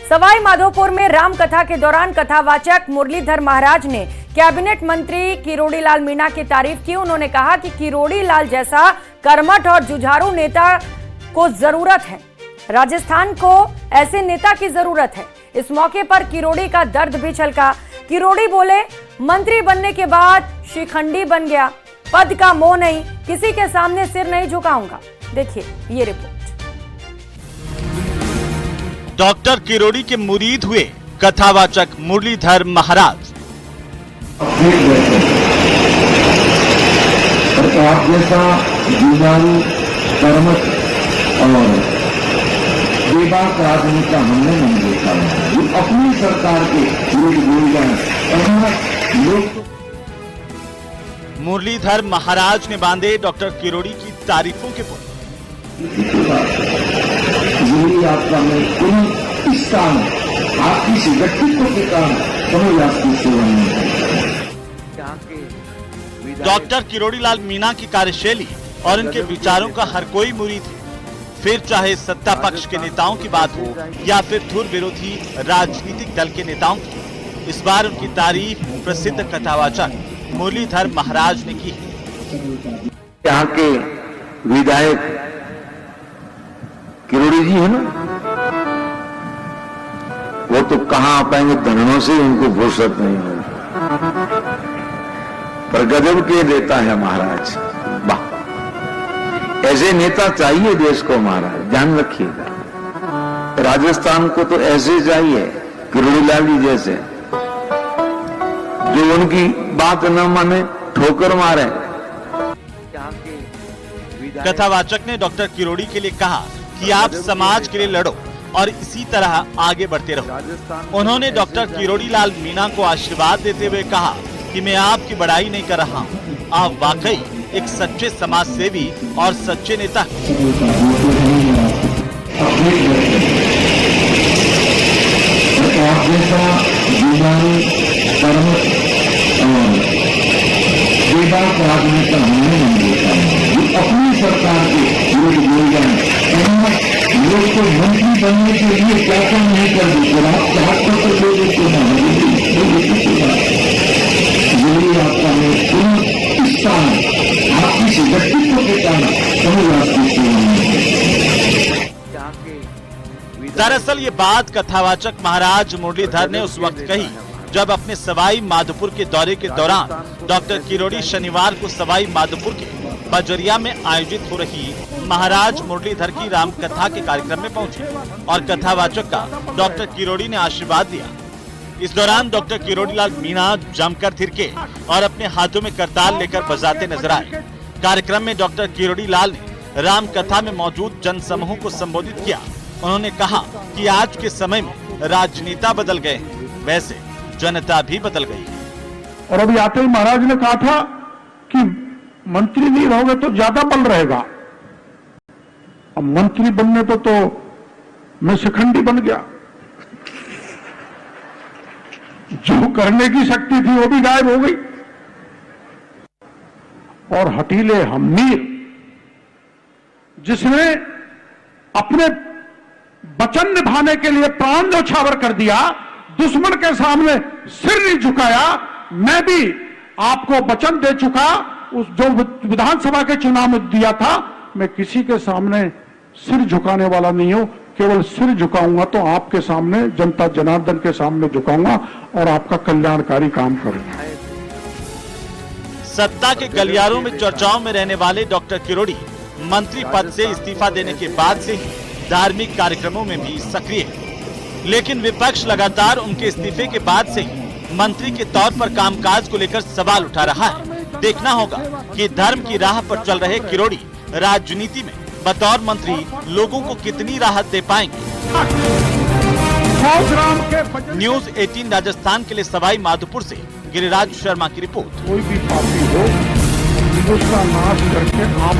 सवाई माधोपुर में राम कथा के दौरान कथावाचक मुरलीधर महाराज ने कैबिनेट मंत्री किरोड़ी लाल मीणा की तारीफ की। उन्होंने कहा कि किरोड़ी लाल जैसा कर्मठ और जुझारू नेता को जरूरत है, राजस्थान को ऐसे नेता की जरूरत है। इस मौके पर किरोड़ी का दर्द भी छलका। किरोड़ी बोले, मंत्री बनने के बाद शिखंडी बन गया, पद का मोह नहीं, किसी के सामने सिर नहीं झुकाऊंगा। देखिए ये रिपोर्ट। डॉक्टर किरोड़ी के मुरीद हुए कथावाचक मुरलीधर महाराज। आप जैसा जुझारू, कर्मठ और बेबाक आदमी का हमने नहीं देखा है। अपनी सरकार के लोग मुरलीधर महाराज ने बांधे डॉक्टर किरोड़ी की तारीफों के पुल। आपका मैं कोई इस कारण आपकी व्यक्तित्व के कारण समझ आपकी सेवा नहीं। डॉक्टर किरोड़ी लाल मीणा की कार्यशैली और उनके विचारों का हर कोई मुरीद है, फिर चाहे सत्ता पक्ष के नेताओं की बात हो या फिर धुर विरोधी राजनीतिक दल के नेताओं की। इस बार उनकी तारीफ प्रसिद्ध कथावाचक मुरलीधर महाराज ने की है। यहाँ के विधायक किरोड़ी जी है ना, वो तो कहां आ पाएंगे, धरणों से उनको फुर्सत नहीं होगी, पर गजब के नेता है महाराज। वाह, ऐसे नेता चाहिए देश को महाराज, ध्यान रखिएगा। राजस्थान को तो ऐसे चाहिए किरोड़ी लाल जी जैसे, जो उनकी बात न माने, ठोकर मारे। कथावाचक ने डॉक्टर किरोड़ी के लिए कहा कि आप समाज के लिए लड़ो और इसी तरह आगे बढ़ते रहो। उन्होंने डॉक्टर किरोड़ी लाल मीणा को आशीर्वाद देते हुए कहा कि मैं आपकी बड़ाई नहीं कर रहा हूं, आप वाकई एक सच्चे समाज सेवी और सच्चे नेता हैं। अपनी सरकार के लोग को मंत्री बनने के लिए क्या काम नहीं कर देते, आप चाहत पर तो लोग आपका मैं पूर्ण इस कारण आपकी व्यक्तित्व के कारण समझ आपकी सेवा। दरअसल ये बात कथावाचक महाराज मुरलीधर ने उस वक्त कही जब अपने सवाई माधोपुर के दौरे के दौरान डॉक्टर किरोड़ी शनिवार को सवाई माधोपुर के बजरिया में आयोजित हो रही महाराज मुरलीधर की राम कथा के कार्यक्रम में पहुंचे और कथावाचक का डॉक्टर किरोड़ी ने आशीर्वाद दिया। इस दौरान डॉक्टर किरोड़ी लाल मीणा जमकर थिरके और अपने हाथों में करताल लेकर बजाते नजर आए। कार्यक्रम में डॉक्टर किरोड़ी लाल ने राम कथा में मौजूद जनसमूह को संबोधित किया। उन्होंने कहा कि आज के समय में राजनेता बदल गए हैं, वैसे जनता भी बदल गई है। और अभी आते ही महाराज ने कहा था कि मंत्री नहीं रहोगे तो ज्यादा बल रहेगा। अब मंत्री बनने तो मैं शिखंडी बन गया, जो करने की शक्ति थी वो भी गायब हो गई। और हठीले हममीर जिसने अपने वचन निभाने के लिए प्राण न्यौछावर कर दिया, दुश्मन के सामने सिर नहीं झुकाया। मैं भी आपको वचन दे चुका, उस जो विधानसभा के चुनाव में दिया था, मैं किसी के सामने सिर झुकाने वाला नहीं हूं। केवल सिर झुकाऊंगा तो आपके सामने, जनता जनार्दन के सामने झुकाऊंगा और आपका कल्याणकारी काम करूंगा। सत्ता के गलियारों में चर्चाओं में रहने वाले डॉक्टर किरोड़ी मंत्री पद से इस्तीफा देने के बाद से ही धार्मिक कार्यक्रमों में भी सक्रिय है, लेकिन विपक्ष लगातार उनके इस्तीफे के बाद से ही मंत्री के तौर पर कामकाज को लेकर सवाल उठा रहा है। देखना होगा कि धर्म की राह पर चल रहे किरोड़ी राजनीति में बतौर मंत्री लोगों को कितनी राहत दे पाएंगे। न्यूज़ 18 राजस्थान के लिए सवाई माधोपुर से गिरिराज शर्मा की रिपोर्ट। कोई भी पापी हो उसका नाश करके आप